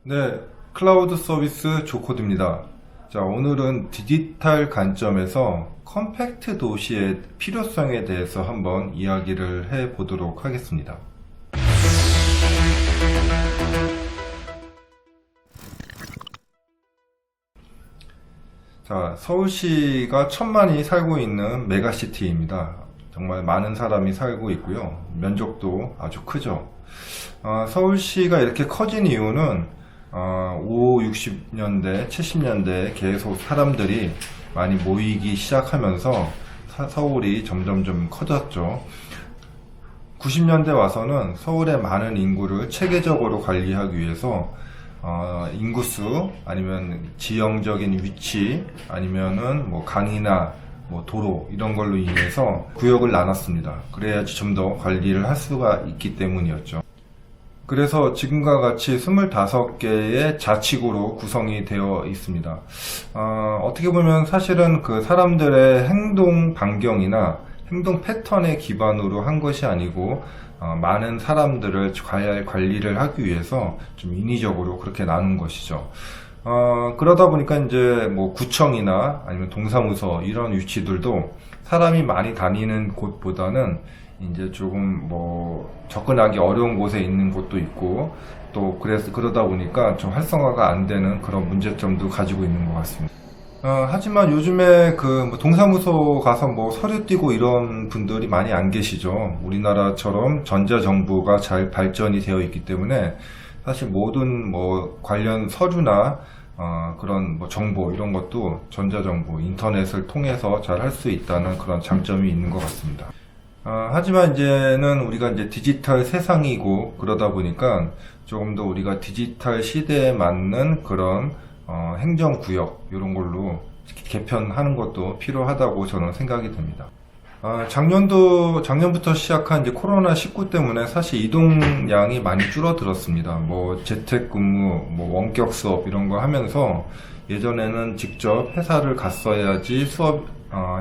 네, 클라우드 서비스 조코드입니다. 자, 오늘은 디지털 관점에서 컴팩트 도시의 필요성에 대해서 한번 이야기를 해 보도록 하겠습니다. 자, 서울시가 1,000만이 살고 있는 메가시티입니다. 정말 많은 사람이 살고 있고요. 면적도 아주 크죠. 서울시가 이렇게 커진 이유는 5, 60년대, 70년대에 계속 사람들이 많이 모이기 시작하면서 서울이 점점점 커졌죠. 90년대 와서는 서울의 많은 인구를 체계적으로 관리하기 위해서 인구수 아니면 지형적인 위치 아니면은 뭐 강이나 뭐 도로 이런 걸로 인해서 구역을 나눴습니다. 그래야지 좀 더 관리를 할 수가 있기 때문이었죠. 그래서 지금과 같이 25개의 자치구로 구성이 되어 있습니다. 어떻게 보면 사실은 그 사람들의 행동 반경이나 행동 패턴에 기반으로 한 것이 아니고 많은 사람들을 관리를 하기 위해서 좀 인위적으로 그렇게 나눈 것이죠. 그러다 보니까 이제 뭐 구청이나 아니면 동사무소 이런 위치들도 사람이 많이 다니는 곳보다는 이제 조금 뭐 접근하기 어려운 곳에 있는 곳도 있고 또 그러다 보니까 좀 활성화가 안 되는 그런 문제점도 가지고 있는 것 같습니다. 하지만 요즘에 그뭐 동사무소 가서 뭐 서류 띄고 이런 분들이 많이 안 계시죠. 우리나라처럼 전자정부가 잘 발전이 되어 있기 때문에 사실 모든 뭐 관련 서류나 그런 뭐 정보 이런 것도 전자정부, 인터넷을 통해서 잘 할 수 있다는 그런 장점이 있는 것 같습니다. 하지만 이제는 우리가 이제 디지털 세상이고 그러다 보니까 조금 더 우리가 디지털 시대에 맞는 그런 행정구역 이런 걸로 개편하는 것도 필요하다고 저는 생각이 됩니다. 작년부터 시작한 이제 코로나19 때문에 사실 이동량이 많이 줄어들었습니다. 뭐 재택근무, 뭐 원격 수업 이런 거 하면서 예전에는 직접 회사를 갔어야지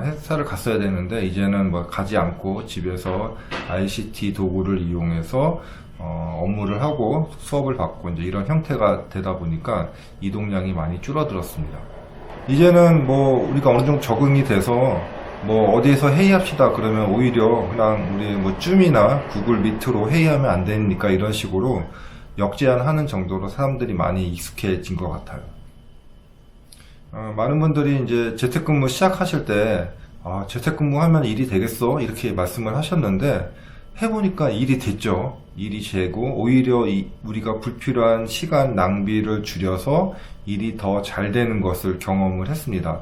회사를 갔어야 되는데 이제는 뭐 가지 않고 집에서 ICT 도구를 이용해서 업무를 하고 수업을 받고 이제 이런 형태가 되다 보니까 이동량이 많이 줄어들었습니다. 이제는 뭐 우리가 어느 정도 적응이 돼서 뭐 어디에서 회의합시다 그러면 오히려 그냥 우리 뭐 줌이나 구글 미트로 회의하면 안 되니까 이런 식으로 역제한하는 정도로 사람들이 많이 익숙해진 것 같아요. 많은 분들이 이제 재택근무 시작하실 때 재택근무하면 일이 되겠어 이렇게 말씀을 하셨는데 해보니까 일이 됐죠. 일이 되고 오히려 우리가 불필요한 시간 낭비를 줄여서 일이 더 잘 되는 것을 경험을 했습니다.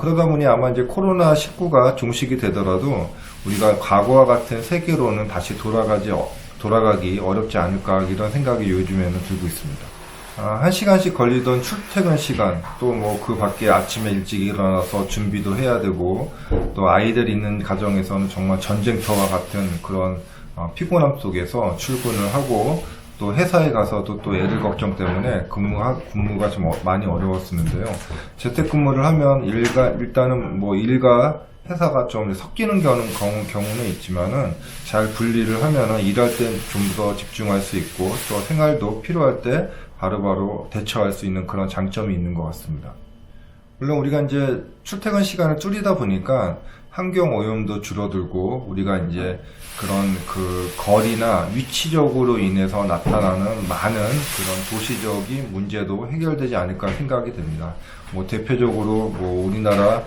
그러다 보니 아마 이제 코로나19가 종식이 되더라도 우리가 과거와 같은 세계로는 다시 돌아가기 어렵지 않을까 이런 생각이 요즘에는 들고 있습니다. 1시간씩 걸리던 출퇴근 시간, 또 뭐 그 밖에 아침에 일찍 일어나서 준비도 해야 되고, 또 아이들 있는 가정에서는 정말 전쟁터와 같은 그런 피곤함 속에서 출근을 하고, 또 회사에 가서도 또 애들 걱정 때문에 근무가 좀 많이 어려웠었는데요. 재택근무를 하면 일단은 뭐 일과 회사가 좀 섞이는 경우는 있지만은 잘 분리를 하면은 일할 때 좀 더 집중할 수 있고 또 생활도 필요할 때 바로바로 대처할 수 있는 그런 장점이 있는 것 같습니다. 물론 우리가 이제 출퇴근 시간을 줄이다 보니까 환경 오염도 줄어들고 우리가 이제 그런 그 거리나 위치적으로 인해서 나타나는 많은 그런 도시적인 문제도 해결되지 않을까 생각이 됩니다. 뭐 대표적으로 뭐 우리나라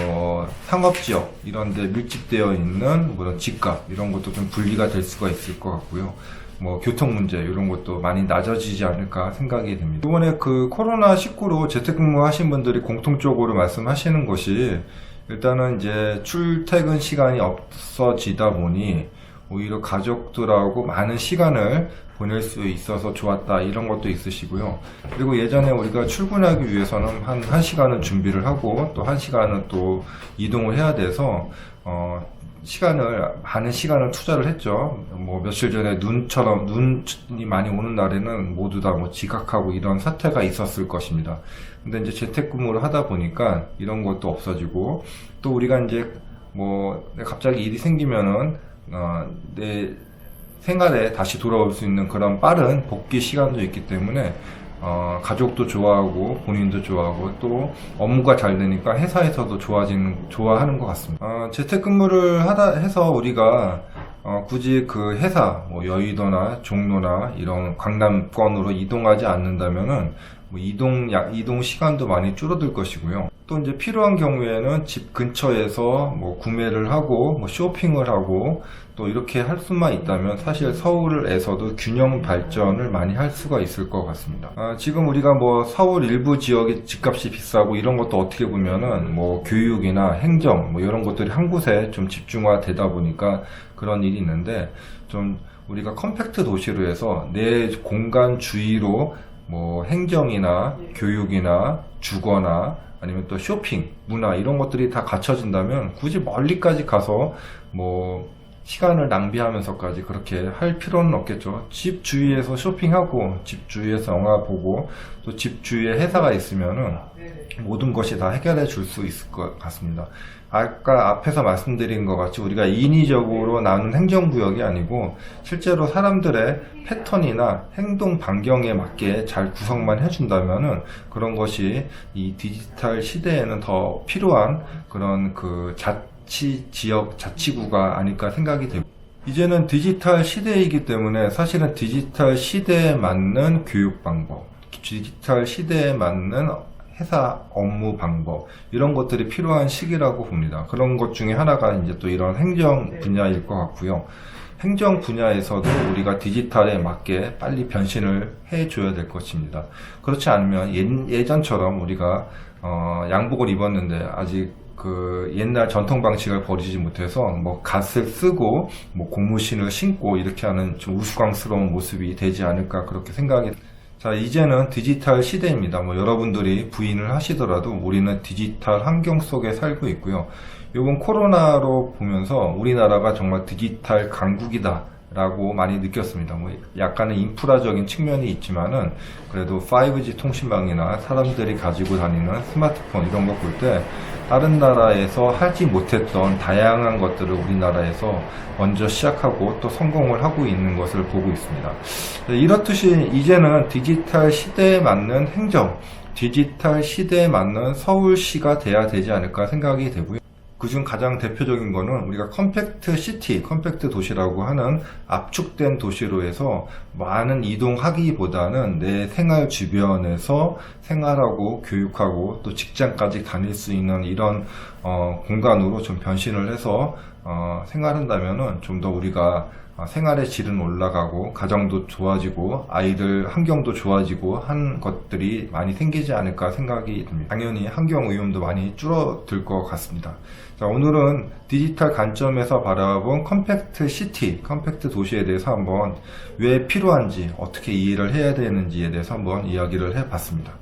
뭐 상업지역 이런 데 밀집되어 있는 뭐 집값 이런 것도 좀 분리가 될 수가 있을 것 같고요. 뭐 교통 문제 이런 것도 많이 낮아지지 않을까 생각이 됩니다. 이번에 그 코로나19로 재택근무 하신 분들이 공통적으로 말씀하시는 것이 일단은 이제 출퇴근 시간이 없어지다 보니 오히려 가족들하고 많은 시간을 보낼 수 있어서 좋았다 이런 것도 있으시고요. 그리고 예전에 우리가 출근하기 위해서는 한 1시간은 준비를 하고 또 1시간은 또 이동을 해야 돼서 많은 시간을 투자를 했죠. 뭐 며칠 전에 눈이 많이 오는 날에는 모두 다 뭐 지각하고 이런 사태가 있었을 것입니다. 근데 이제 재택근무를 하다 보니까 이런 것도 없어지고 또 우리가 이제 뭐 갑자기 일이 생기면은 내 생활에 다시 돌아올 수 있는 그런 빠른 복귀 시간도 있기 때문에 가족도 좋아하고 본인도 좋아하고 또 업무가 잘 되니까 회사에서도 좋아하는 것 같습니다. 재택근무를 해서 우리가 굳이 그 회사 뭐 여의도나 종로나 이런 강남권으로 이동하지 않는다면은 뭐 이동 시간도 많이 줄어들 것이고요. 또 이제 필요한 경우에는 집 근처에서 뭐 구매를 하고 뭐 쇼핑을 하고 또 이렇게 할 수만 있다면 사실 서울에서도 균형 발전을 많이 할 수가 있을 것 같습니다. 지금 우리가 뭐 서울 일부 지역의 집값이 비싸고 이런 것도 어떻게 보면은 뭐 교육이나 행정 뭐 이런 것들이 한 곳에 좀 집중화되다 보니까 그런 일이 있는데, 좀 우리가 컴팩트 도시로 해서 내 공간 주위로 뭐 행정이나 교육이나 주거나 아니면 또 쇼핑, 문화 이런 것들이 다 갖춰진다면 굳이 멀리까지 가서 뭐 시간을 낭비하면서까지 그렇게 할 필요는 없겠죠. 집 주위에서 쇼핑하고 집 주위에서 영화 보고 또 집 주위에 회사가 있으면은 모든 것이 다 해결해 줄 수 있을 것 같습니다. 아까 앞에서 말씀드린 것 같이 우리가 인위적으로 나눈 행정구역이 아니고 실제로 사람들의 패턴이나 행동 반경에 맞게 잘 구성만 해준다면은 그런 것이 이 디지털 시대에는 더 필요한 그런 그 지역 자치구가 아닐까 생각이 되고, 이제는 디지털 시대이기 때문에 사실은 디지털 시대에 맞는 교육 방법, 디지털 시대에 맞는 회사 업무 방법 이런 것들이 필요한 시기라고 봅니다. 그런 것 중에 하나가 이제 또 이런 행정 분야일 것 같고요. 행정 분야에서도 우리가 디지털에 맞게 빨리 변신을 해줘야 될 것입니다. 그렇지 않으면 예전처럼 우리가 양복을 입었는데 아직 그 옛날 전통 방식을 버리지 못해서 뭐 갓을 쓰고 뭐 고무신을 신고 이렇게 하는 좀 우스꽝스러운 모습이 되지 않을까 그렇게 생각이. 자, 이제는 디지털 시대입니다. 뭐 여러분들이 부인을 하시더라도 우리는 디지털 환경 속에 살고 있고요. 이번 코로나로 보면서 우리나라가 정말 디지털 강국이다 라고 많이 느꼈습니다. 뭐 약간의 인프라적인 측면이 있지만은 그래도 5G 통신망이나 사람들이 가지고 다니는 스마트폰 이런 거 볼 때 다른 나라에서 하지 못했던 다양한 것들을 우리나라에서 먼저 시작하고 또 성공을 하고 있는 것을 보고 있습니다. 이렇듯이 이제는 디지털 시대에 맞는 행정, 디지털 시대에 맞는 서울시가 돼야 되지 않을까 생각이 되고요. 그중 가장 대표적인 거는 우리가 컴팩트 시티, 컴팩트 도시라고 하는 압축된 도시로 해서 많은 이동하기보다는 내 생활 주변에서 생활하고 교육하고 또 직장까지 다닐 수 있는 이런 공간으로 좀 변신을 해서 생활한다면은 좀 더 우리가 생활의 질은 올라가고 가정도 좋아지고 아이들 환경도 좋아지고 한 것들이 많이 생기지 않을까 생각이 듭니다. 당연히 환경 오염도 많이 줄어들 것 같습니다. 자, 오늘은 디지털 관점에서 바라본 컴팩트 시티, 컴팩트 도시에 대해서 한번 왜 필요한지 어떻게 이해를 해야 되는지에 대해서 한번 이야기를 해봤습니다.